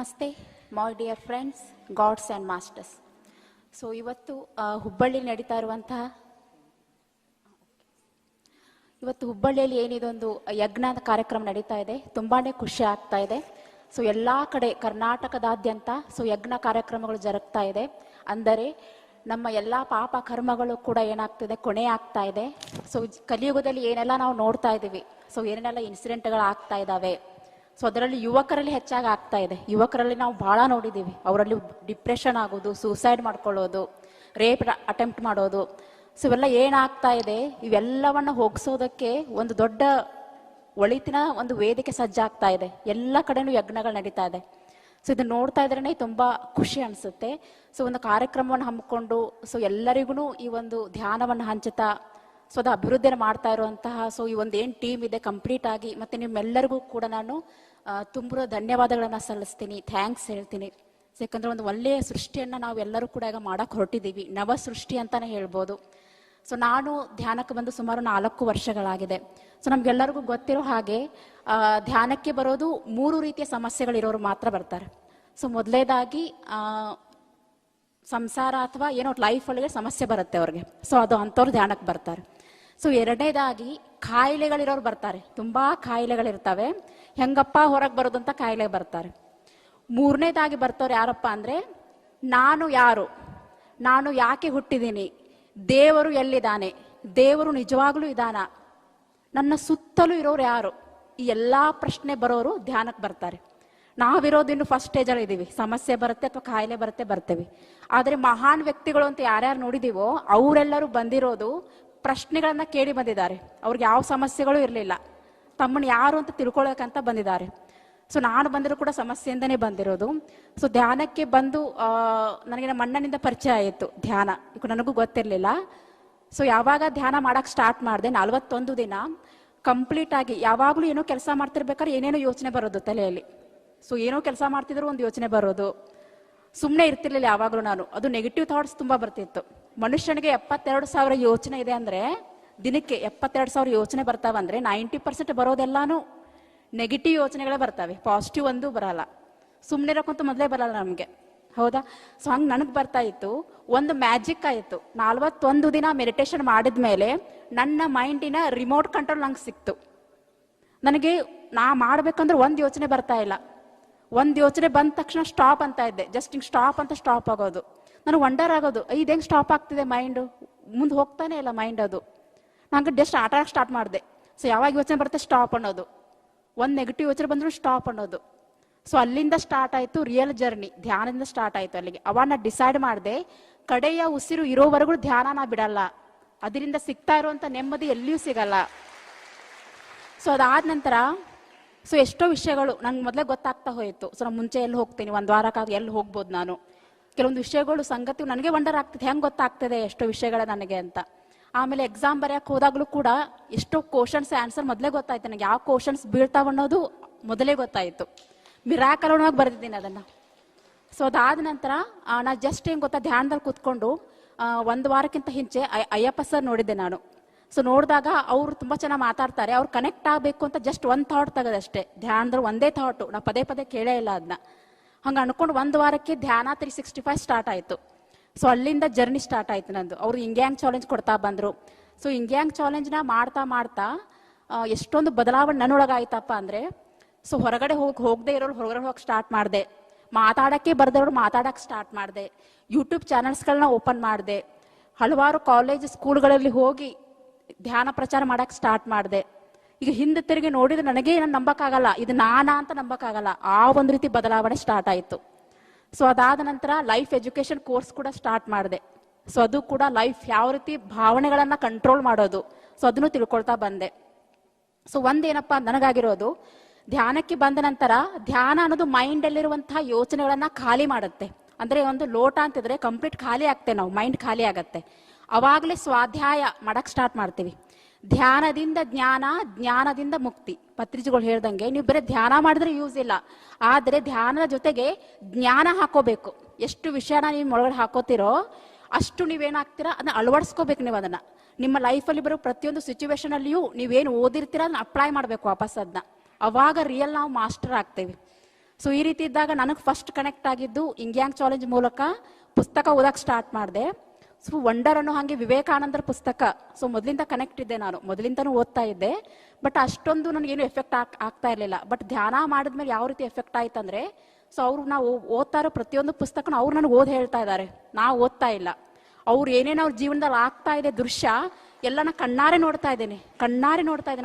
ನಮಸ್ತೆ my dear friends, God's and masters. So ಇವತ್ತು ಹುಬ್ಬಳ್ಳಿಯಲ್ಲಿ ಏನಿದೊಂದು ಯಜ್ಞ ಕಾರ್ಯಕ್ರಮ ನಡೀತಾ ಇದೆ. ತುಂಬಾ ಖುಷಿ ಆಗ್ತಾ ಇದೆ. ಸೊ ಎಲ್ಲ ಕಡೆ ಕರ್ನಾಟಕದಾದ್ಯಂತ ಯಜ್ಞ ಕಾರ್ಯಕ್ರಮಗಳು ಜರುಗ್ತಾ ಇದೆ. ಅಂದರೆ ನಮ್ಮ ಎಲ್ಲ ಪಾಪ ಕರ್ಮಗಳು ಕೂಡ ಏನಾಗ್ತಿದೆ, ಕೊನೆ ಆಗ್ತಾ ಇದೆ. ಸೊ ಕಲಿಯುಗದಲ್ಲಿ ಏನೆಲ್ಲ ನಾವು ನೋಡ್ತಾ ಇದ್ದೀವಿ, ಏನೇನೆಲ್ಲ ಇನ್ಸಿಡೆಂಟ್ಗಳು ಆಗ್ತಾ ಇದ್ದಾವೆ, ಅದರಲ್ಲಿ ಯುವಕರಲ್ಲಿ ಹೆಚ್ಚಾಗಿ ಆಗ್ತಾ ಇದೆ. ಯುವಕರಲ್ಲಿ ನಾವು ಬಹಳ ನೋಡಿದ್ದೀವಿ, ಅವರಲ್ಲಿ ಡಿಪ್ರೆಷನ್ ಆಗೋದು, ಸೂಸೈಡ್ ಮಾಡ್ಕೊಳ್ಳೋದು, ರೇಪ್ ಅಟೆಂಪ್ಟ್ ಮಾಡೋದು. ಇವೆಲ್ಲ ಏನಾಗ್ತಾ ಇದೆ, ಇವೆಲ್ಲವನ್ನ ಹೋಗಿಸೋದಕ್ಕೆ ಒಂದು ದೊಡ್ಡ ಒಳಿತಿನ ಒಂದು ವೇದಿಕೆ ಸಜ್ಜಾಗ್ತಾ ಇದೆ. ಎಲ್ಲ ಕಡೆನೂ ಯಜ್ಞಗಳು ನಡೀತಾ ಇದೆ. ಇದನ್ನ ನೋಡ್ತಾ ಇದ್ರೇನೆ ತುಂಬಾ ಖುಷಿ ಅನ್ಸುತ್ತೆ. ಒಂದು ಕಾರ್ಯಕ್ರಮವನ್ನು ಹಮ್ಮಿಕೊಂಡು ಎಲ್ಲರಿಗೂ ಈ ಒಂದು ಧ್ಯಾನವನ್ನು ಹಂಚುತ್ತಾ ಅದು ಅಭಿವೃದ್ಧಿಯನ್ನು ಮಾಡ್ತಾ ಇರುವಂತಹ ಈ ಒಂದು ಏನು ಟೀಮ್ ಇದೆ ಕಂಪ್ಲೀಟ್ ಆಗಿ, ಮತ್ತೆ ನಿಮ್ಮೆಲ್ಲರಿಗೂ ಕೂಡ ನಾನು ತುಂಬ ಧನ್ಯವಾದಗಳನ್ನ ಸಲ್ಲಿಸ್ತೀನಿ, ಥ್ಯಾಂಕ್ಸ್ ಹೇಳ್ತೀನಿ. ಯಾಕಂದ್ರೆ ಒಂದು ಒಳ್ಳೆಯ ಸೃಷ್ಟಿಯನ್ನ ನಾವು ಎಲ್ಲರೂ ಕೂಡ ಈಗ ಮಾಡಕ್ ಹೊರಟಿದ್ದೀವಿ, ನವ ಸೃಷ್ಟಿ ಅಂತಾನೆ ಹೇಳ್ಬೋದು. ನಾನು ಧ್ಯಾನಕ್ಕೆ ಬಂದು ಸುಮಾರು 4 ವರ್ಷಗಳಾಗಿದೆ. ನಮ್ಗೆಲ್ಲರಿಗೂ ಗೊತ್ತಿರೋ ಹಾಗೆ ಧ್ಯಾನಕ್ಕೆ ಬರೋದು 3 ರೀತಿಯ ಸಮಸ್ಯೆಗಳಿರೋರು ಮಾತ್ರ ಬರ್ತಾರೆ. ಮೊದಲೇದಾಗಿ ಸಂಸಾರ ಅಥವಾ ಏನೋ ಲೈಫ್ ಒಳಗೆ ಸಮಸ್ಯೆ ಬರುತ್ತೆ ಅವ್ರಿಗೆ, ಅದು ಅಂಥವ್ರು ಧ್ಯಾನಕ್ಕೆ ಬರ್ತಾರೆ. ಎರಡನೇದಾಗಿ ಕಾಯಿಲೆಗಳಿರೋರು ಬರ್ತಾರೆ, ತುಂಬಾ ಕಾಯಿಲೆಗಳಿರ್ತವೆ, ಹೆಂಗಪ್ಪ ಹೊರಗೆ ಬರೋದು ಅಂತ ಕಾಯಿಲೆ ಬರ್ತಾರೆ. ಮೂರನೇದಾಗಿ ಬರ್ತವ್ರು ಯಾರಪ್ಪ ಅಂದ್ರೆ, ನಾನು ಯಾರು, ನಾನು ಯಾಕೆ ಹುಟ್ಟಿದ್ದೀನಿ, ದೇವರು ಎಲ್ಲಿದ್ದಾನೆ, ದೇವರು ನಿಜವಾಗ್ಲೂ ಇದ್ದಾನ, ನನ್ನ ಸುತ್ತಲೂ ಇರೋರು ಯಾರು, ಈ ಎಲ್ಲಾ ಪ್ರಶ್ನೆ ಬರೋರು ಧ್ಯಾನಕ್ಕೆ ಬರ್ತಾರೆ. ನಾವಿರೋದು ಇನ್ನು ಫಸ್ಟ್ ಸ್ಟೇಜಲ್ಲಿ ಇದ್ದೀವಿ, ಸಮಸ್ಯೆ ಬರುತ್ತೆ ಅಥವಾ ಕಾಯಿಲೆ ಬರ್ತೇವೆ. ಆದರೆ ಮಹಾನ್ ವ್ಯಕ್ತಿಗಳು ಅಂತ ಯಾರ್ಯಾರು ನೋಡಿದೀವೋ ಅವರೆಲ್ಲರೂ ಬಂದಿರೋದು ಪ್ರಶ್ನೆಗಳನ್ನ ಕೇಳಿ ಬಂದಿದ್ದಾರೆ. ಅವ್ರಿಗೆ ಯಾವ ಸಮಸ್ಯೆಗಳು ಇರಲಿಲ್ಲ, ತಮ್ಮನ್ನ ಯಾರು ಅಂತ ತಿಳ್ಕೊಳಕಂತ ಬಂದಿದ್ದಾರೆ. ನಾನು ಬಂದಿರೋ ಕೂಡ ಸಮಸ್ಯೆಯಿಂದನೇ ಬಂದಿರೋದು. ಧ್ಯಾನಕ್ಕೆ ಬಂದು ನನಗೆ ನಮ್ಮ ಅಣ್ಣನಿಂದ ಪರಿಚಯ ಆಯಿತು ಧ್ಯಾನ, ಈಗ ನನಗೂ ಗೊತ್ತಿರಲಿಲ್ಲ. ಯಾವಾಗ ಧ್ಯಾನ ಮಾಡಕ್ ಸ್ಟಾರ್ಟ್ ಮಾಡಿದೆ, 41 ದಿನ ಕಂಪ್ಲೀಟ್ ಆಗಿ ಯಾವಾಗ್ಲೂ ಏನೋ ಕೆಲಸ ಮಾಡ್ತಿರ್ಬೇಕಾದ್ರೆ ಏನೇನೋ ಯೋಚನೆ ಬರೋದು ತಲೆಯಲ್ಲಿ. ಏನೋ ಕೆಲಸ ಮಾಡ್ತಿದ್ರು ಒಂದು ಯೋಚನೆ ಬರೋದು, ಸುಮ್ಮನೆ ಇರ್ತಿರ್ಲಿಲ್ಲ ಯಾವಾಗ್ಲೂ ನಾನು. ಅದು ನೆಗೆಟಿವ್ ಥಾಟ್ಸ್ ತುಂಬಾ ಬರ್ತಿತ್ತು. ಮನುಷ್ಯನಿಗೆ 72,000 ಯೋಚನೆ ಇದೆ ಅಂದ್ರೆ, ದಿನಕ್ಕೆ 72,000 ಯೋಚನೆ ಬರ್ತಾವಂದ್ರೆ 90% ಬರೋದೆಲ್ಲಾನು ನೆಗೆಟಿವ್ ಯೋಚನೆಗಳೇ ಬರ್ತವೆ, ಪಾಸಿಟಿವ್ ಒಂದು ಬರಲ್ಲ. ಸುಮ್ಮನೆ ಇರೋಕ್ಕಂತೂ ಮೊದಲೇ ಬರಲ್ಲ ನಮಗೆ, ಹೌದಾ? ಹಂಗೆ ನನಗೆ ಬರ್ತಾ ಇತ್ತು. ಒಂದು ಮ್ಯಾಜಿಕ್ ಆಯಿತು, 41 ದಿನ ಮೆಡಿಟೇಷನ್ ಮಾಡಿದ್ಮೇಲೆ ನನ್ನ ಮೈಂಡಿನ ರಿಮೋಟ್ ಕಂಟ್ರೋಲ್ ನಂಗೆ ಸಿಕ್ತು. ನನಗೆ ನಾ ಮಾಡ್ಬೇಕಂದ್ರೆ ಒಂದು ಯೋಚನೆ ಬರ್ತಾ ಇಲ್ಲ. ಒಂದು ಯೋಚನೆ ಬಂದ ತಕ್ಷಣ ಸ್ಟಾಪ್ ಅಂತ ಇದ್ದೆ, ಜಸ್ಟ್ ಹಿಂಗೆ ಸ್ಟಾಪ್ ಅಂತ ಸ್ಟಾಪ್ ಆಗೋದು. ನನಗೆ ವಂಡರ್ ಆಗೋದು, ಇದು ಹೆಂಗೆ ಸ್ಟಾಪ್ ಆಗ್ತಿದೆ ಮೈಂಡು, ಮುಂದೆ ಹೋಗ್ತಾನೆ ಇಲ್ಲ ಮೈಂಡ್. ಅದು ನಂಗೆ ಜಸ್ಟ್ ಆಟ ಆಡಕ್ಕೆ ಸ್ಟಾರ್ಟ್ ಮಾಡಿದೆ. ಯಾವಾಗ ಯೋಚನೆ ಬರುತ್ತೆ ಸ್ಟಾಪ್ ಅನ್ನೋದು, ಒಂದು ನೆಗೆಟಿವ್ ಯೋಚನೆ ಬಂದ್ರು ಸ್ಟಾಪ್ ಅನ್ನೋದು. ಅಲ್ಲಿಂದ ಸ್ಟಾರ್ಟ್ ಆಯ್ತು ರಿಯಲ್ ಜರ್ನಿ, ಧ್ಯಾನದಿಂದ ಸ್ಟಾರ್ಟ್ ಆಯ್ತು ಅಲ್ಲಿಗೆ. ಅವಾಗ ಡಿಸೈಡ್ ಮಾಡಿದೆ, ಕಡೆಯ ಉಸಿರು ಇರೋವರೆಗೂ ಧ್ಯಾನ ನಾ ಬಿಡಲ್ಲ, ಅದರಿಂದ ಸಿಗ್ತಾ ಇರುವಂತ ನೆಮ್ಮದಿ ಎಲ್ಲಿಯೂ ಸಿಗಲ್ಲ. ಅದಾದ ನಂತರ ಎಷ್ಟೋ ವಿಷಯಗಳು ನಂಗೆ ಮೊದಲೇ ಗೊತ್ತಾಗ್ತಾ ಹೋಯಿತು. ನಾನು ಮುಂಚೆ ಎಲ್ಲಿ ಹೋಗ್ತೀನಿ, ಒಂದು ವಾರಕ್ಕಾಗಿ ಎಲ್ಲಿ ಹೋಗ್ಬೋದು ನಾನು, ಕೆಲವೊಂದು ವಿಷಯಗಳು ಸಂಗತಿ ನನಗೆ ವಂಡರ್ ಆಗ್ತಿದೆ, ಹೆಂಗೆ ಗೊತ್ತಾಗ್ತದೆ ಎಷ್ಟೋ ವಿಷಯಗಳ ನನಗೆ ಅಂತ. ಆಮೇಲೆ ಎಕ್ಸಾಮ್ ಬರೆಯಕ್ಕೆ ಹೋದಾಗ್ಲೂ ಕೂಡ ಎಷ್ಟೋ ಕ್ವಶನ್ಸ್ ಆನ್ಸರ್ ಮೊದಲೇ ಗೊತ್ತಾಯ್ತು ನನಗೆ, ಯಾವ ಕ್ವಶನ್ಸ್ ಬೀಳ್ತಾವ ಅನ್ನೋದು ಮೊದಲೇ ಗೊತ್ತಾಯಿತು. ಮಿರಾಕಲ್ ಒಳಗೆ ಬರೆದಿದ್ದೀನಿ ಅದನ್ನ. ಅದಾದ ನಂತರ ನಾ ಜಸ್ಟ್ ಏನು ಗೊತ್ತಾ, ಧ್ಯಾನದಲ್ಲಿ ಕೂತ್ಕೊಂಡು 1 ವಾರಕ್ಕಿಂತ ಹಿಂಚೆ ಅಯ್ಯಪ್ಪ ಸರ್ ನೋಡಿದ್ದೆ ನಾನು. ನೋಡಿದಾಗ ಅವ್ರು ತುಂಬಾ ಚೆನ್ನಾಗಿ ಮಾತಾಡ್ತಾರೆ, ಅವ್ರು ಕನೆಕ್ಟ್ ಆಗಬೇಕು ಅಂತ ಜಸ್ಟ್ ಒಂದು ಥಾಟ್ ತೆಗೆದಷ್ಟೇ. ಧ್ಯಾನದಲ್ಲಿ ಒಂದೇ ಥಾಟು, ನಾ ಪದೇ ಪದೇ ಕೇಳೇ ಇಲ್ಲ ಅದನ್ನ. ಹಂಗೆ ಅನ್ಕೊಂಡು 1 ವಾರಕ್ಕೆ ಧ್ಯಾನ 365 ಸ್ಟಾರ್ಟ್ ಆಯಿತು. ಅಲ್ಲಿಂದ ಜರ್ನಿ ಸ್ಟಾರ್ಟ್ ಆಯ್ತು ನಂದು. ಅವ್ರು ಇಂಗ್ಯಾಂಗ್ ಚಾಲೆಂಜ್ ಕೊಡ್ತಾ ಬಂದರು. ಇಂಗ್ಯಾಂಗ್ ಚಾಲೆಂಜ್ನ ಮಾಡ್ತಾ ಮಾಡ್ತಾ ಎಷ್ಟೊಂದು ಬದಲಾವಣೆ ನನ್ನೊಳಗಾಯ್ತಪ್ಪ ಅಂದರೆ, ಹೊರಗಡೆ ಹೋಗದೆ ಇರೋರು ಹೊರಗಡೆ ಹೋಗಕ್ಕೆ ಸ್ಟಾರ್ಟ್ ಮಾಡಿದೆ, ಮಾತಾಡೋಕ್ಕೆ ಬರ್ದವ್ರು ಮಾತಾಡಕ್ಕೆ ಸ್ಟಾರ್ಟ್ ಮಾಡಿದೆ, ಯೂಟ್ಯೂಬ್ ಚಾನಲ್ಸ್ಗಳನ್ನ ಓಪನ್ ಮಾಡಿದೆ, ಹಲವಾರು ಕಾಲೇಜ್ ಸ್ಕೂಲ್ಗಳಲ್ಲಿ ಹೋಗಿ ಧ್ಯಾನ ಪ್ರಚಾರ ಮಾಡಕ್ಕೆ ಸ್ಟಾರ್ಟ್ ಮಾಡಿದೆ. ಈಗ ಹಿಂದೆ ತಿರುಗಿ ನೋಡಿದ್ರೆ ನನಗೆ ನಂಬಕ್ಕಾಗಲ್ಲ, ಇದು ನಾನಾ ಅಂತ ನಂಬಕ್ಕಾಗಲ್ಲ, ಆ ಒಂದು ರೀತಿ ಬದಲಾವಣೆ ಸ್ಟಾರ್ಟ್ ಆಯಿತು. ಅದಾದ ನಂತರ ಲೈಫ್ ಎಜುಕೇಶನ್ ಕೋರ್ಸ್ ಕೂಡ ಸ್ಟಾರ್ಟ್ ಮಾಡಿದೆ. ಅದು ಕೂಡ ಲೈಫ್ ಯಾವ ರೀತಿ ಭಾವನೆಗಳನ್ನ ಕಂಟ್ರೋಲ್ ಮಾಡೋದು, ಅದನ್ನು ತಿಳ್ಕೊಳ್ತಾ ಬಂದೆ. ಒಂದೇನಪ್ಪ ನನಗಾಗಿರೋದು, ಧ್ಯಾನಕ್ಕೆ ಬಂದ ನಂತರ ಧ್ಯಾನ ಅನ್ನೋದು ಮೈಂಡ್ ಅಲ್ಲಿರುವಂತಹ ಯೋಚನೆಗಳನ್ನ ಖಾಲಿ ಮಾಡುತ್ತೆ. ಅಂದ್ರೆ ಒಂದು ಲೋಟ ಅಂತಿದ್ರೆ ಕಂಪ್ಲೀಟ್ ಖಾಲಿ ಆಗ್ತೇವೆ ನಾವು, ಮೈಂಡ್ ಖಾಲಿ ಆಗತ್ತೆ. ಅವಾಗಲೇ ಸ್ವಾಧ್ಯಾಯ ಮಾಡಕ್ ಸ್ಟಾರ್ಟ್ ಮಾಡ್ತೀವಿ. ಧ್ಯಾನದಿಂದ ಜ್ಞಾನ, ಜ್ಞಾನದಿಂದ ಮುಕ್ತಿ. ಪತ್ರಿಜಿಗಳು ಹೇಳ್ದಂಗೆ ನೀವು ಬರೀ ಧ್ಯಾನ ಮಾಡಿದ್ರೆ ಯೂಸ್ ಇಲ್ಲ, ಆದ್ರೆ ಧ್ಯಾನದ ಜೊತೆಗೆ ಜ್ಞಾನ ಹಾಕೋಬೇಕು. ಎಷ್ಟು ವಿಷಯನ ನೀವು ಒಳಗಡೆ ಹಾಕೋತಿರೋ ಅಷ್ಟು ನೀವೇನಾಗ್ತೀರಾ ಅದನ್ನ ಅಳವಡಿಸ್ಕೋಬೇಕು. ನೀವು ಅದನ್ನ ನಿಮ್ಮ ಲೈಫಲ್ಲಿ ಬರೋ ಪ್ರತಿಯೊಂದು ಸಿಚುವೇಶನ್ ಅಲ್ಲಿಯೂ ನೀವೇನು ಓದಿರ್ತೀರ ಅದನ್ನ ಅಪ್ಲೈ ಮಾಡ್ಬೇಕು ವಾಪಸ್ ಅದನ್ನ. ಅವಾಗ ರಿಯಲ್ ನಾವು ಮಾಸ್ಟರ್ ಆಗ್ತೇವೆ. ಸೊ ಈ ರೀತಿ ಇದ್ದಾಗ ನನಗೆ ಫಸ್ಟ್ ಕನೆಕ್ಟ್ ಆಗಿದ್ದು ಇಂಗ್ಯಾಂಗ್ ಚಾಲೆಂಜ್ ಮೂಲಕ ಪುಸ್ತಕ ಓದಕ್ಕೆ ಸ್ಟಾರ್ಟ್ ಮಾಡಿದೆ. ಸೊ ವಂಡರ್ ಅನ್ನೋ ಹಾಗೆ ವಿವೇಕಾನಂದರ ಪುಸ್ತಕ, ಸೊ ಮೊದಲಿಂದ ಕನೆಕ್ಟ್ ಇದ್ದೆ, ನಾನು ಮೊದಲಿಂದನೂ ಓದ್ತಾ ಇದ್ದೆ. ಬಟ್ ಅಷ್ಟೊಂದು ನನಗೇನು ಎಫೆಕ್ಟ್ ಆಗ್ತಾ ಇರಲಿಲ್ಲ. ಬಟ್ ಧ್ಯಾನ ಮಾಡಿದ್ಮೇಲೆ ಯಾವ ರೀತಿ ಎಫೆಕ್ಟ್ ಆಯ್ತಂದ್ರೆ, ಸೊ ಅವ್ರು ನಾವು ಓದ್ತಾ ಇರೋ ಪ್ರತಿಯೊಂದು ಪುಸ್ತಕನ ಅವ್ರು ನನಗೆ ಓದ್ ಹೇಳ್ತಾ ಇದ್ದಾರೆ, ನಾವು ಓದ್ತಾ ಇಲ್ಲ. ಅವ್ರು ಏನೇನು ಅವ್ರ ಜೀವನದಲ್ಲಿ ಆಗ್ತಾ ಇದೆ ದೃಶ್ಯ ಎಲ್ಲ ನಾ ಕಣ್ಣಾರೆ ನೋಡ್ತಾ ಇದ್ದೀನಿ.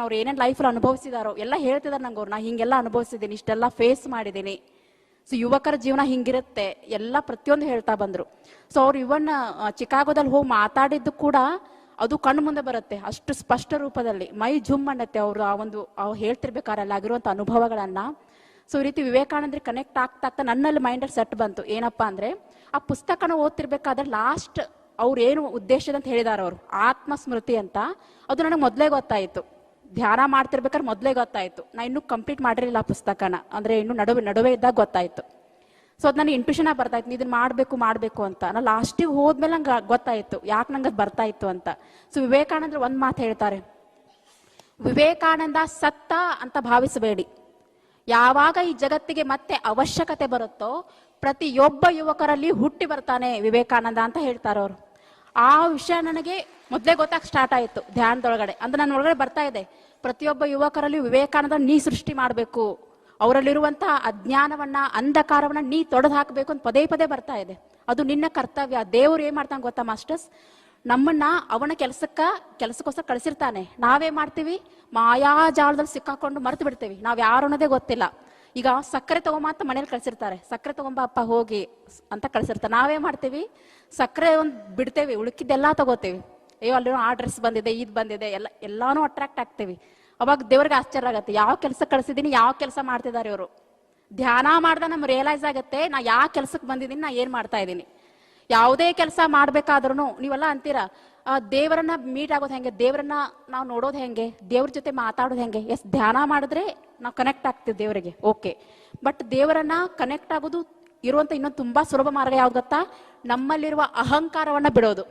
ಅವ್ರು ಏನೇನು ಲೈಫಲ್ಲಿ ಅನುಭವಿಸಿದಾರೋ ಎಲ್ಲ ಹೇಳ್ತಿದ್ದಾರೆ ನಂಗೆ. ಅವ್ರು ನಾ ಹಿಂಗೆಲ್ಲ ಅನುಭವಿಸಿದ್ದೀನಿ, ಇಷ್ಟೆಲ್ಲ ಫೇಸ್ ಮಾಡಿದ್ದೀನಿ, ಸೊ ಯುವಕರ ಜೀವನ ಹಿಂಗಿರುತ್ತೆ ಎಲ್ಲ ಪ್ರತಿಯೊಂದು ಹೇಳ್ತಾ ಬಂದ್ರು. ಸೊ ಅವ್ರು ಇವನ್ ಚಿಕಾಗೋದಲ್ಲಿ ಹೋಗಿ ಮಾತಾಡಿದ್ದು ಕೂಡ ಅದು ಕಣ್ಣು ಮುಂದೆ ಬರುತ್ತೆ, ಅಷ್ಟು ಸ್ಪಷ್ಟ ರೂಪದಲ್ಲಿ ಮೈ ಜುಮ್ ಅನ್ನತ್ತೆ ಅವರು ಅವ್ರು ಹೇಳ್ತಿರ್ಬೇಕಾದ್ರೆ ಅಲ್ಲಿ ಆಗಿರುವಂತ ಅನುಭವಗಳನ್ನ. ಸೊ ಈ ರೀತಿ ವಿವೇಕಾನಂದರಿಗೆ ಕನೆಕ್ಟ್ ಆಗ್ತಾ ನನ್ನಲ್ಲಿ ಮೈಂಡಲ್ಲಿ ಸೆಟ್ ಬಂತು. ಏನಪ್ಪಾ ಅಂದ್ರೆ, ಆ ಪುಸ್ತಕನ ಓದ್ತಿರ್ಬೇಕಾದ್ರೆ ಲಾಸ್ಟ್ ಅವ್ರು ಏನು ಉದ್ದೇಶದ ಅಂತ ಹೇಳಿದಾರ ಅವರು, ಆತ್ಮ ಸ್ಮೃತಿ ಅಂತ, ಅದು ನನಗೆ ಮೊದಲೇ ಗೊತ್ತಾಯಿತು. ಧ್ಯಾನ ಮಾಡ್ತಿರ್ಬೇಕಾದ್ರೆ ಮೊದಲೇ ಗೊತ್ತಾಯ್ತು. ನಾ ಇನ್ನೂ ಕಂಪ್ಲೀಟ್ ಮಾಡಿರಲಿಲ್ಲ ಆ ಪುಸ್ತಕನ, ಅಂದ್ರೆ ಇನ್ನು ನಡುವೆ ಇದ್ದಾಗ ಗೊತ್ತಾಯ್ತು. ಸೊ ಅದು ನನಗೆ ಇಂಟ್ಯೂಷನ್ ಬರ್ತಾಯಿತ್ತು, ಇದನ್ನ ಮಾಡಬೇಕು ಅಂತ. ನಾ ಲಾಸ್ಟಿಗೆ ಹೋದ್ಮೇಲೆ ನಂಗೆ ಗೊತ್ತಾಯ್ತು ಯಾಕೆ ನಂಗೆ ಅದು ಬರ್ತಾ ಇತ್ತು ಅಂತ. ಸೊ ವಿವೇಕಾನಂದ್ರ ಒಂದ್ ಮಾತು ಹೇಳ್ತಾರೆ, ವಿವೇಕಾನಂದ ಸತ್ತ ಅಂತ ಭಾವಿಸಬೇಡಿ. ಯಾವಾಗ ಈ ಜಗತ್ತಿಗೆ ಮತ್ತೆ ಅವಶ್ಯಕತೆ ಬರುತ್ತೋ ಪ್ರತಿಯೊಬ್ಬ ಯುವಕರಲ್ಲಿ ಹುಟ್ಟಿ ಬರ್ತಾನೆ ವಿವೇಕಾನಂದ ಅಂತ ಹೇಳ್ತಾರೆ ಅವರು. ಆ ವಿಷಯ ನನಗೆ ಮೊದಲೇ ಗೊತ್ತಾಗ ಸ್ಟಾರ್ಟ್ ಆಯಿತು ಧ್ಯಾನದೊಳಗಡೆ. ಅಂದ್ರೆ ನನ್ನ ಒಳಗಡೆ ಬರ್ತಾ ಇದೆ, ಪ್ರತಿಯೊಬ್ಬ ಯುವಕರಲ್ಲಿ ವಿವೇಕಾನಂದ ನೀ ಸೃಷ್ಟಿ ಮಾಡಬೇಕು, ಅವರಲ್ಲಿರುವಂತಹ ಅಜ್ಞಾನವನ್ನ ಅಂಧಕಾರವನ್ನ ನೀ ತೊಡೆದು ಹಾಕಬೇಕು ಅಂತ ಪದೇ ಪದೇ ಬರ್ತಾ ಇದೆ. ಅದು ನಿನ್ನ ಕರ್ತವ್ಯ. ದೇವ್ರು ಏನ್ ಮಾಡ್ತಾನೆ ಗೊತ್ತಾ ಮಾಸ್ಟರ್ಸ್, ನಮ್ಮನ್ನ ಅವನ ಕೆಲಸಕ್ಕೋಸ್ಕರ ಕಳಿಸಿರ್ತಾನೆ. ನಾವೇ ಮಾಡ್ತೀವಿ, ಮಾಯಾಜಾಲದಲ್ಲಿ ಸಿಕ್ಕಾಕೊಂಡು ಮರ್ತು ಬಿಡ್ತೇವಿ, ನಾವ್ ಯಾರು ಅನ್ನೋದೇ ಗೊತ್ತಿಲ್ಲ. ಈಗ ಸಕ್ಕರೆ ತಗೊಂಬ ಅಂತ ಮನೇಲಿ ಕಳ್ಸಿರ್ತಾರೆ, ಸಕ್ಕರೆ ತಗೊಂಬ ಅಪ್ಪ ಹೋಗಿ ಅಂತ ಕಳ್ಸಿರ್ತಾರೆ. ನಾವೇ ಮಾಡ್ತೀವಿ, ಸಕ್ಕರೆ ಒಂದ್ ಬಿಡ್ತೇವಿ, ಉಳುಕಿದ್ದೆಲ್ಲಾ ತಗೋತೇವಿ. ಅಯ್ಯೋ ಅಲ್ಲಿ ಆ ಡ್ರೆಸ್ ಬಂದಿದೆ, ಇದ್ ಬಂದಿದೆ, ಎಲ್ಲಾನು ಅಟ್ರಾಕ್ಟ್ ಆಗ್ತೇವಿ. ಅವಾಗ ದೇವ್ರಿಗೆ ಆಶ್ಚರ್ಯ ಆಗತ್ತೆ, ಯಾವ ಕೆಲಸ ಕಳ್ಸಿದೀನಿ, ಯಾವ ಕೆಲಸ ಮಾಡ್ತಿದ್ದಾರೆ ಇವರು. ಧ್ಯಾನ ಮಾಡ್ದ ನಮ್ಗೆ ರಿಯಲೈಸ್ ಆಗತ್ತೆ, ನಾ ಯಾವ ಕೆಲ್ಸಕ್ಕೆ ಬಂದಿದ್ದೀನಿ, ನಾ ಏನ್ ಮಾಡ್ತಾ ಇದ್ದೀನಿ. ಯಾವುದೇ ಕೆಲಸ ಮಾಡ್ಬೇಕಾದ್ರೂ ನೀವೆಲ್ಲ ಅಂತೀರಾ, ದೇವರನ್ನ ಮೀಟ್ ಆಗೋದು ಹೆಂಗೆ, ದೇವರನ್ನ ನಾವು ನೋಡೋದು ಹೆಂಗೆ, ದೇವ್ರ ಜೊತೆ ಮಾತಾಡೋದು ಹೆಂಗೆ. ಎಸ್, ಧ್ಯಾನ ಮಾಡಿದ್ರೆ ನಾವು ಕನೆಕ್ಟ್ ಆಗ್ತೀವಿ ದೇವರಿಗೆ, ಓಕೆ. ಬಟ್ ದೇವರನ್ನ ಕನೆಕ್ಟ್ ಆಗೋದು ಇರುವಂತ ಇನ್ನೊಂದು ತುಂಬಾ ಸುಲಭ ಮಾರ್ಗ ಯಾವ್ದು ಗೊತ್ತಾ, ನಮ್ಮಲ್ಲಿರುವ ಅಹಂಕಾರವನ್ನ ಬಿಡೋದು.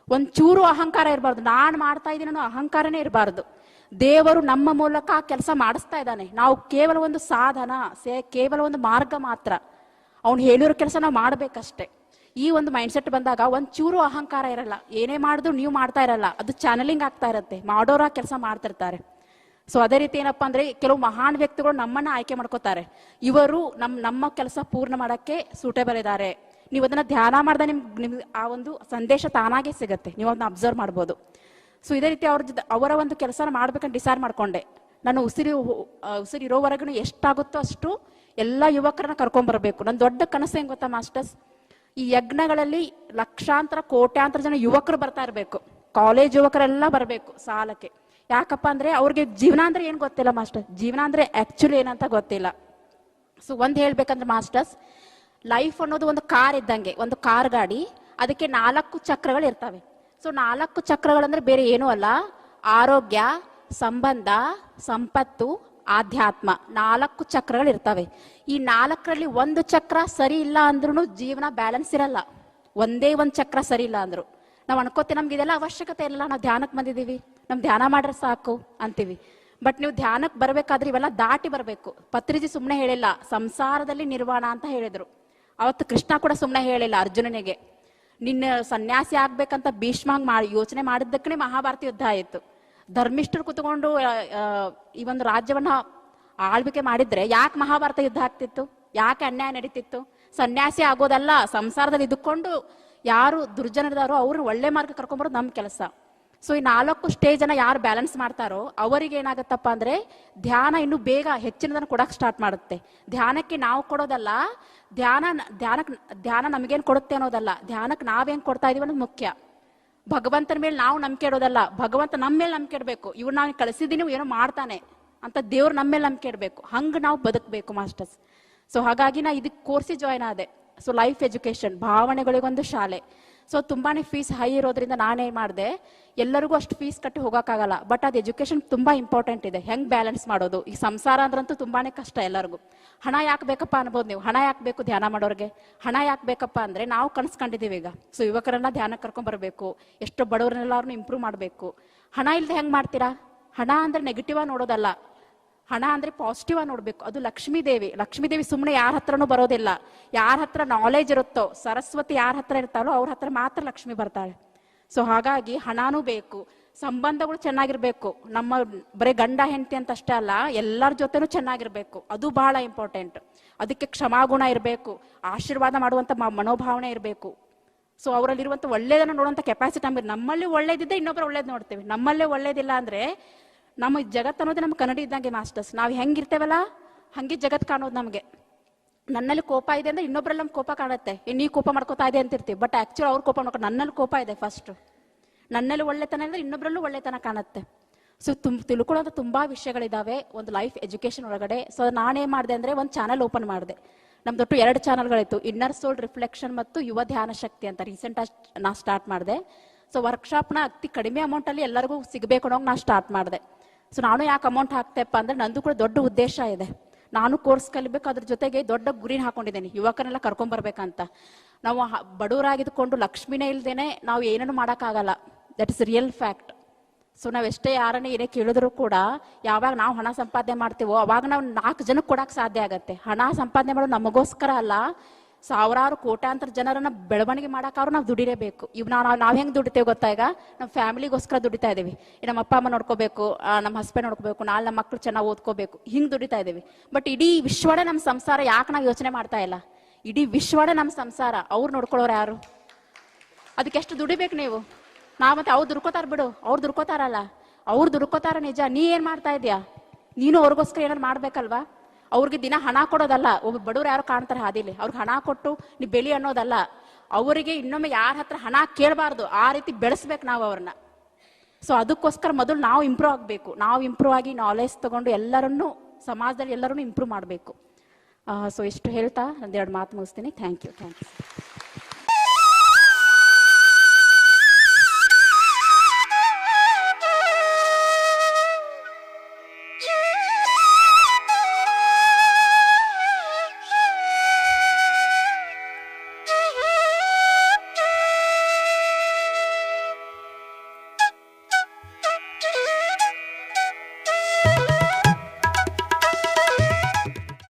ಒಂಚೂರು ಅಹಂಕಾರ ಇರಬಾರ್ದು, ನಾನು ಮಾಡ್ತಾ ಇದ್ದೀನಿ ಅನ್ನೋ ಅಹಂಕಾರನೇ ಇರಬಾರ್ದು. ದೇವರು ನಮ್ಮ ಮೂಲಕ ಆ ಕೆಲಸ ಮಾಡಿಸ್ತಾ ಇದ್ದಾನೆ, ನಾವು ಕೇವಲ ಒಂದು ಸಾಧನ, ಕೇವಲ ಒಂದು ಮಾರ್ಗ ಮಾತ್ರ. ಅವ್ನು ಹೇಳಿರೋ ಕೆಲಸ ನಾವು ಮಾಡ್ಬೇಕಷ್ಟೆ. ಈ ಒಂದು ಮೈಂಡ್ಸೆಟ್ ಬಂದಾಗ ಒಂಚೂರು ಅಹಂಕಾರ ಇರಲ್ಲ, ಏನೇ ಮಾಡಿದ್ರು ನೀವು ಮಾಡ್ತಾ ಇರಲ್ಲ, ಅದು ಚಾನಲಿಂಗ್ ಆಗ್ತಾ ಇರುತ್ತೆ, ಮಾಡೋರ ಕೆಲಸ ಮಾಡ್ತಿರ್ತಾರೆ. ಸೊ ಅದೇ ರೀತಿ ಏನಪ್ಪಾ ಅಂದ್ರೆ, ಕೆಲವು ಮಹಾನ್ ವ್ಯಕ್ತಿಗಳು ನಮ್ಮನ್ನ ಆಯ್ಕೆ ಮಾಡ್ಕೋತಾರೆ, ಇವರು ನಮ್ಮ ಕೆಲಸ ಪೂರ್ಣ ಮಾಡಕ್ಕೆ ಸೂಟೇಬಲ್ ಇದ್ದಾರೆ. ನೀವು ಅದನ್ನ ಧ್ಯಾನ ಮಾಡಿದ ನಿಮ್ಗೆ ಆ ಒಂದು ಸಂದೇಶ ತಾನಾಗೆ ಸಿಗತ್ತೆ, ನೀವು ಅದನ್ನ ಅಬ್ಸರ್ವ್ ಮಾಡ್ಬೋದು. ಸೊ ಇದೇ ರೀತಿ ಅವರ ಒಂದು ಕೆಲಸನ ಮಾಡ್ಬೇಕಂತ ಡಿಸೈಡ್ ಮಾಡ್ಕೊಂಡೆ. ನಾನು ಉಸಿರಿರೋವರೆಗೂ ಎಷ್ಟಾಗುತ್ತೋ ಅಷ್ಟು ಎಲ್ಲ ಯುವಕರನ್ನ ಕರ್ಕೊಂಡ್ಬರ್ಬೇಕು. ನನ್ನ ದೊಡ್ಡ ಕನಸು ಹೆಂಗ್ ಗೊತ್ತಾ ಮಾಸ್ಟರ್ಸ್, ಈ ಯಜ್ಞಗಳಲ್ಲಿ ಲಕ್ಷಾಂತರ ಕೋಟ್ಯಾಂತರ ಜನ ಯುವಕರು ಬರ್ತಾ ಇರ್ಬೇಕು, ಕಾಲೇಜ್ ಯುವಕರೆಲ್ಲ ಬರ್ಬೇಕು ಸಾಲಕ್ಕೆ. ಯಾಕಪ್ಪ ಅಂದ್ರೆ ಅವ್ರಿಗೆ ಜೀವನ ಅಂದ್ರೆ ಏನ್ ಗೊತ್ತಿಲ್ಲ ಮಾಸ್ಟರ್, ಜೀವನ ಅಂದ್ರೆ ಆಕ್ಚುಲಿ ಏನಂತ ಗೊತ್ತಿಲ್ಲ. ಸೊ ಒಂದ್ ಹೇಳ್ಬೇಕಂದ್ರೆ ಮಾಸ್ಟರ್ಸ್, ಲೈಫ್ ಅನ್ನೋದು ಒಂದು ಕಾರ್ ಇದ್ದಂಗೆ, ಒಂದು ಕಾರ್ ಗಾಡಿ, ಅದಕ್ಕೆ 4 ಚಕ್ರಗಳು ಇರ್ತವೆ. ಸೊ 4 ಚಕ್ರಗಳಂದ್ರೆ ಬೇರೆ ಏನೂ ಅಲ್ಲ, ಆರೋಗ್ಯ, ಸಂಬಂಧ, ಸಂಪತ್ತು, ಆಧ್ಯಾತ್ಮ, 4 ಚಕ್ರಗಳು ಇರ್ತವೆ. ಈ 4ರಲ್ಲಿ ಒಂದು ಚಕ್ರ ಸರಿ ಇಲ್ಲ ಅಂದ್ರೂ ಜೀವನ ಬ್ಯಾಲೆನ್ಸ್ ಇರಲ್ಲ. ಒಂದೇ ಒಂದು ಚಕ್ರ ಸರಿ ಇಲ್ಲ ಅಂದ್ರು ನಾವು ಅನ್ಕೋತೀವಿ ನಮ್ಗೆ ಇದೆಲ್ಲ ಅವಶ್ಯಕತೆ ಇಲ್ಲ, ನಾವು ಧ್ಯಾನಕ್ಕೆ ಬಂದಿದೀವಿ, ನಮ್ ಧ್ಯಾನ ಮಾಡ್ರೆ ಸಾಕು ಅಂತೀವಿ. ಬಟ್ ನೀವು ಧ್ಯಾನಕ್ಕೆ ಬರ್ಬೇಕಾದ್ರೆ ಇವೆಲ್ಲ ದಾಟಿ ಬರ್ಬೇಕು. ಪತ್ರಿಜಿ ಸುಮ್ನೆ ಹೇಳಿಲ್ಲ, ಸಂಸಾರದಲ್ಲಿ ನಿರ್ವಾಣ ಅಂತ ಹೇಳಿದ್ರು. ಅವತ್ತು ಕೃಷ್ಣ ಕೂಡ ಸುಮ್ನೆ ಹೇಳಿಲ್ಲ ಅರ್ಜುನನಿಗೆ, ನಿನ್ನ ಸನ್ಯಾಸಿ ಆಗ್ಬೇಕಂತ ಭೀಷ್ಮಾಂಗ್ ಯೋಚನೆ ಮಾಡಿದ್ದಕ್ಕೇ ಮಹಾಭಾರತ ಯುದ್ಧ ಆಯಿತು. ಧರ್ಮಿಷ್ಠರು ಕುತ್ಕೊಂಡು ಈ ಒಂದು ರಾಜ್ಯವನ್ನ ಆಳ್ವಿಕೆ ಮಾಡಿದ್ರೆ ಯಾಕೆ ಮಹಾಭಾರತ ಯುದ್ಧ ಆಗ್ತಿತ್ತು, ಯಾಕೆ ಅನ್ಯಾಯ ನಡೀತಿತ್ತು? ಸನ್ಯಾಸಿ ಆಗೋದಲ್ಲ, ಸಂಸಾರದಲ್ಲಿ ಇದ್ದುಕೊಂಡು ಯಾರು ದುರ್ಜನರಿದಾರೋ ಅವ್ರು ಒಳ್ಳೆ ಮಾರ್ಗ ಕರ್ಕೊಂಡ್ಬರೋದು ನಮ್ಮ ಕೆಲಸ. ಸೊ ಈ 4 ಸ್ಟೇಜ್ ಅನ್ನ ಯಾರು ಬ್ಯಾಲೆನ್ಸ್ ಮಾಡ್ತಾರೋ ಅವರಿಗೆ ಏನಾಗತ್ತಪ್ಪ ಅಂದ್ರೆ ಧ್ಯಾನ ಇನ್ನು ಬೇಗ ಹೆಚ್ಚಿನದನ್ನು ಕೊಡಕ್ ಸ್ಟಾರ್ಟ್ ಮಾಡುತ್ತೆ. ಧ್ಯಾನಕ್ಕೆ ನಾವು ಕೊಡೋದಲ್ಲ, ಧ್ಯಾನ ನಮಗೇನ್ ಕೊಡುತ್ತೆ ಅನ್ನೋದಲ್ಲ, ಧ್ಯಾನಕ್ಕೆ ನಾವೇನ್ ಕೊಡ್ತಾ ಇದೀವಿ ಅನ್ನೋದು ಮುಖ್ಯ. ಭಗವಂತನ ಮೇಲೆ ನಾವು ನಂಬಿಕೆ ಇಡೋದಲ್ಲ, ಭಗವಂತ ನಮ್ಮ ಮೇಲೆ ನಂಬಿಕೆ ಇಡಬೇಕು. ಇವ್ರು ನಾವು ಕಳಿಸಿದೀನಿ ಏನೋ ಮಾಡ್ತಾನೆ ಅಂತ ದೇವ್ರು ನಮ್ಮ ಮೇಲೆ ನಂಬಿಕೆ ಇಡಬೇಕು, ಹಂಗ ನಾವು ಬದುಕಬೇಕು ಮಾಸ್ಟರ್ಸ್. ಸೊ ಹಾಗಾಗಿ ನಾ ಇದಕ್ಕೆ ಕೋರ್ಸಿಗೆ ಜಾಯ್ನ್ ಆದೆ. ಸೊ ಲೈಫ್ ಎಜುಕೇಶನ್, ಭಾವನೆಗಳಿಗೊಂದು ಶಾಲೆ. ಸೊ ತುಂಬಾನೇ ಫೀಸ್ ಹೈ ಇರೋದ್ರಿಂದ ನಾನೇನ್ ಮಾಡಿದೆ, ಎಲ್ಲರಿಗೂ ಅಷ್ಟು ಫೀಸ್ ಕಟ್ಟಿ ಹೋಗೋಕ್ಕಾಗಲ್ಲ, ಬಟ್ ಅದು ಎಜುಕೇಶನ್ ತುಂಬಾ ಇಂಪಾರ್ಟೆಂಟ್ ಇದೆ. ಹೆಂಗ್ ಬ್ಯಾಲೆನ್ಸ್ ಮಾಡೋದು, ಈ ಸಂಸಾರ ಅಂದ್ರಂತೂ ತುಂಬಾನೇ ಕಷ್ಟ ಎಲ್ಲರಿಗೂ. ಹಣ ಯಾಕೆ ಬೇಕಪ್ಪ ಅನ್ಬೋದು ನೀವು, ಹಣ ಯಾಕೆ ಬೇಕು ಧ್ಯಾನ ಮಾಡೋರ್ಗೆ? ಹಣ ಯಾಕೆ ಬೇಕಪ್ಪ ಅಂದ್ರೆ ನಾವು ಕನ್ಸ್ಕೊಂಡಿದೀವಿ ಈಗ. ಸೊ ಯುವಕರನ್ನ ಧ್ಯಾನ ಕರ್ಕೊಂಡ್ ಬರ್ಬೇಕು, ಎಷ್ಟು ಬಡವರನ್ನೆಲ್ಲರನ್ನು ಇಂಪ್ರೂವ್ ಮಾಡ್ಬೇಕು. ಹಣ ಇಲ್ದೆ ಹೆಂಗ್ ಮಾಡ್ತೀರಾ? ಹಣ ಅಂದ್ರೆ ನೆಗೆಟಿವ್ ಆಗಿ ನೋಡೋದಲ್ಲ, ಹಣ ಅಂದ್ರೆ ಪಾಸಿಟಿವ್ ಆಗಿ ನೋಡ್ಬೇಕು. ಅದು ಲಕ್ಷ್ಮೀ ದೇವಿ ಸುಮ್ಮನೆ ಯಾರ ಹತ್ರನೂ ಬರೋದಿಲ್ಲ. ಯಾರ ಹತ್ರ ನಾಲೆಜ್ ಇರುತ್ತೋ, ಸರಸ್ವತಿ ಯಾರ ಹತ್ರ ಇರ್ತಾಳೋ ಅವ್ರ ಹತ್ರ ಮಾತ್ರ ಲಕ್ಷ್ಮಿ ಬರ್ತಾಳೆ. ಸೊ ಹಾಗಾಗಿ ಹಣನೂ ಬೇಕು, ಸಂಬಂಧಗಳು ಚೆನ್ನಾಗಿರ್ಬೇಕು. ನಮ್ಮ ಬರೀ ಗಂಡ ಹೆಂಡತಿ ಅಂತ ಅಷ್ಟೇ ಅಲ್ಲ, ಎಲ್ಲರ ಜೊತೆನೂ ಚೆನ್ನಾಗಿರ್ಬೇಕು, ಅದು ಬಹಳ ಇಂಪಾರ್ಟೆಂಟ್. ಅದಕ್ಕೆ ಕ್ಷಮಾಗುಣ ಇರಬೇಕು, ಆಶೀರ್ವಾದ ಮಾಡುವಂತ ಮನೋಭಾವನೆ ಇರಬೇಕು. ಸೊ ಅವರಲ್ಲಿರುವಂತ ಒಳ್ಳೇದನ್ನ ನೋಡುವಂತ ಕೆಪಾಸಿಟಿ ನಮ್ಮಲ್ಲಿ ಒಳ್ಳೇದಿದ್ದೆ ಇನ್ನೊಬ್ಬರು ಒಳ್ಳೇದ್ ನೋಡ್ತೇವೆ. ನಮ್ಮಲ್ಲೇ ಒಳ್ಳೇದಿಲ್ಲ ಅಂದ್ರೆ ನಮ್ಮ ಜಗತ್ತು ಅನ್ನೋದೇ ನಮ್ಮ ಕನ್ನಡಿ ಇದ್ದಂಗೆ ಮಾಸ್ಟರ್ಸ್. ನಾವು ಹೆಂಗಿರ್ತೇವಲ್ಲ ಹಂಗೆ ಜಗತ್ ಕಾಣೋದು ನಮಗೆ. ನನ್ನಲ್ಲಿ ಕೋಪ ಇದೆ ಅಂದ್ರೆ ಇನ್ನೊಬ್ರಲ್ಲಿ ನಮ್ಗೆ ಕೋಪ ಕಾಣುತ್ತೆ, ನೀ ಕೋಪ ಮಾಡ್ಕೋತಾ ಇದೆ ಅಂತಿರ್ತೀವಿ. ಬಟ್ ಆಕ್ಚುಲಿ ಅವ್ರ ಕೋಪ ಮಾಡ್ಕೊಂಡು ನನ್ನಲ್ಲಿ ಕೋಪ ಇದೆ ಫಸ್ಟ್. ನನ್ನಲ್ಲಿ ಒಳ್ಳೆತನ ಅಂದ್ರೆ ಇನ್ನೊಬ್ರಲ್ಲೂ ಒಳ್ಳೆತನ ಕಾಣುತ್ತೆ. ಸೊ ತಿಳ್ಕೊಳ್ಳೋಂಥ ತುಂಬಾ ವಿಷಯಗಳಿದಾವೆ ಒಂದು ಲೈಫ್ ಎಜುಕೇಶನ್ ಒಳಗಡೆ. ಸೊ ನಾನೇನ್ ಮಾಡಿದೆ ಅಂದ್ರೆ ಒಂದು ಚಾನಲ್ ಓಪನ್ ಮಾಡಿದೆ. ನಮ್ದೊಟ್ಟು 2 ಚಾನಲ್ಗಳಿತ್ತು, ಇನ್ನರ್ ಸೋಲ್ ರಿಫ್ಲೆಕ್ಷನ್ ಮತ್ತು ಯುವ ಧ್ಯಾನ ಶಕ್ತಿ ಅಂತ. ರೀಸೆಂಟ್ ನಾ ಸ್ಟಾರ್ಟ್ ಮಾಡಿದೆ. ಸೊ ವರ್ಕ್ಶಾಪ್ನ ಅತಿ ಕಡಿಮೆ ಅಮೌಂಟ್ ಅಲ್ಲಿ ಎಲ್ಲರಿಗೂ ಸಿಗಬೇಕು ಅನ್ನೋಂಗೆ ನಾ ಸ್ಟಾರ್ಟ್ ಮಾಡಿದೆ. ಸೊ ನಾನು ಯಾಕೆ ಅಮೌಂಟ್ ಹಾಕ್ತೆಪ್ಪ ಅಂದ್ರೆ ನಂದು ಕೂಡ ದೊಡ್ಡ ಉದ್ದೇಶ ಇದೆ. ನಾನು ಕೋರ್ಸ್ ಕಲಿಬೇಕು, ಅದ್ರ ಜೊತೆಗೆ ದೊಡ್ಡ ಗುರಿನ ಹಾಕೊಂಡಿದ್ದೇನೆ, ಯುವಕರೆಲ್ಲ ಕರ್ಕೊಂಡ್ ಬರ್ಬೇಕಂತ. ನಾವು ಬಡವರಾಗಿದ್ಕೊಂಡು ಲಕ್ಷ್ಮಿನೇ ಇಲ್ದೇನೆ ನಾವು ಏನನ್ನು ಮಾಡೋಕ್ಕಾಗಲ್ಲ. That is real fact. So ನಾವೆಷ್ಟೇ ಯಾರನ್ನೇ ಏನೇ ಕೇಳಿದ್ರು ಕೂಡ ಯಾವಾಗ ನಾವು ಹಣ ಸಂಪಾದನೆ ಮಾಡ್ತೀವೋ ಅವಾಗ ನಾವು 4 ಜನಕ್ಕೆ ಕೊಡಕ್ಕೆ ಸಾಧ್ಯ ಆಗತ್ತೆ. ಹಣ ಸಂಪಾದನೆ ಮಾಡೋದು ನಮಗೋಸ್ಕರ ಅಲ್ಲ, ಸಾವಿರಾರು ಕೋಟ್ಯಾಂತರ ಜನರನ್ನ ಬೆಳವಣಿಗೆ ಮಾಡಕ್ಕಾದ್ರೂ ನಾವು ದುಡಿಲೇಬೇಕು. ಇವ್ ನಾವ್ ಹೆಂಗ್ ದುಡಿತೇವೆ ಗೊತ್ತಾ? ಈಗ ನಮ್ಮ ಫ್ಯಾಮಿಲಿಗೋಸ್ಕರ ದುಡಿತಾ ಇದೀವಿ. ನಮ್ಮ ಅಪ್ಪ ಅಮ್ಮ ನೋಡ್ಕೋಬೇಕು, ನಮ್ಮ ಹಸ್ಬೆಂಡ್ ನೋಡ್ಕೋಬೇಕು, ನಾಳೆ ನಮ್ಮ ಮಕ್ಳು ಚೆನ್ನಾಗಿ ಓದ್ಕೋಬೇಕು, ಹಿಂಗ್ ದುಡಿತಾ ಇದೀವಿ. ಬಟ್ ಇಡೀ ವಿಶ್ವನೇ ನಮ್ಮ ಸಂಸಾರ. ಯಾಕೆ ನಾವು ಯೋಚನೆ ಮಾಡ್ತಾ ಇಲ್ಲ? ಇಡೀ ವಿಶ್ವನೇ ನಮ್ಮ ಸಂಸಾರ. ಅವ್ರು ನೋಡ್ಕೊಳ್ಳೋರು ಯಾರು? ಅದಕ್ಕೆ ಎಷ್ಟು ದುಡಿಬೇಕು ನೀವು? ಮತ್ತೆ ಅವ್ರು ದುಡ್ಕೋತಾರ ಬಿಡು, ಅವ್ರು ದುಡ್ಕೋತಾರಲ್ಲ, ಅವ್ರು ದುಡ್ಕೋತಾರ ನಿಜ. ನೀ ಏನ್ ಮಾಡ್ತಾ ಇದೀಯಾ? ನೀನು ಅವ್ರಿಗೋಸ್ಕರ ಏನಾರು ಮಾಡ್ಬೇಕಲ್ವಾ? ಅವ್ರಿಗೆ ದಿನ ಹಣ ಕೊಡೋದಲ್ಲ. ಒಬ್ಬ ಬಡವ್ರು ಯಾರು ಕಾಣ್ತಾರೆ ಹಾದಿಲಿ, ಅವ್ರಿಗೆ ಹಣ ಕೊಟ್ಟು ನೀ ಬೆಳಿ ಅನ್ನೋದಲ್ಲ. ಅವರಿಗೆ ಇನ್ನೊಮ್ಮೆ ಯಾರ ಹತ್ರ ಹಣ ಕೇಳಬಾರ್ದು, ಆ ರೀತಿ ಬೆಳೆಸ್ಬೇಕು ನಾವು ಅವ್ರನ್ನ. ಸೊ ಅದಕ್ಕೋಸ್ಕರ ಮೊದಲು ನಾವು ಇಂಪ್ರೂವ್ ಆಗಬೇಕು. ನಾವು ಇಂಪ್ರೂವ್ ಆಗಿ ನಾಲೆಜ್ ತಗೊಂಡು ಎಲ್ಲರನ್ನೂ ಸಮಾಜದಲ್ಲಿ ಎಲ್ಲರನ್ನೂ ಇಂಪ್ರೂವ್ ಮಾಡಬೇಕು. ಸೊ ಇಷ್ಟು ಹೇಳ್ತಾ 2 ಮಾತು ಮುಗಿಸ್ತೀನಿ. Thank you.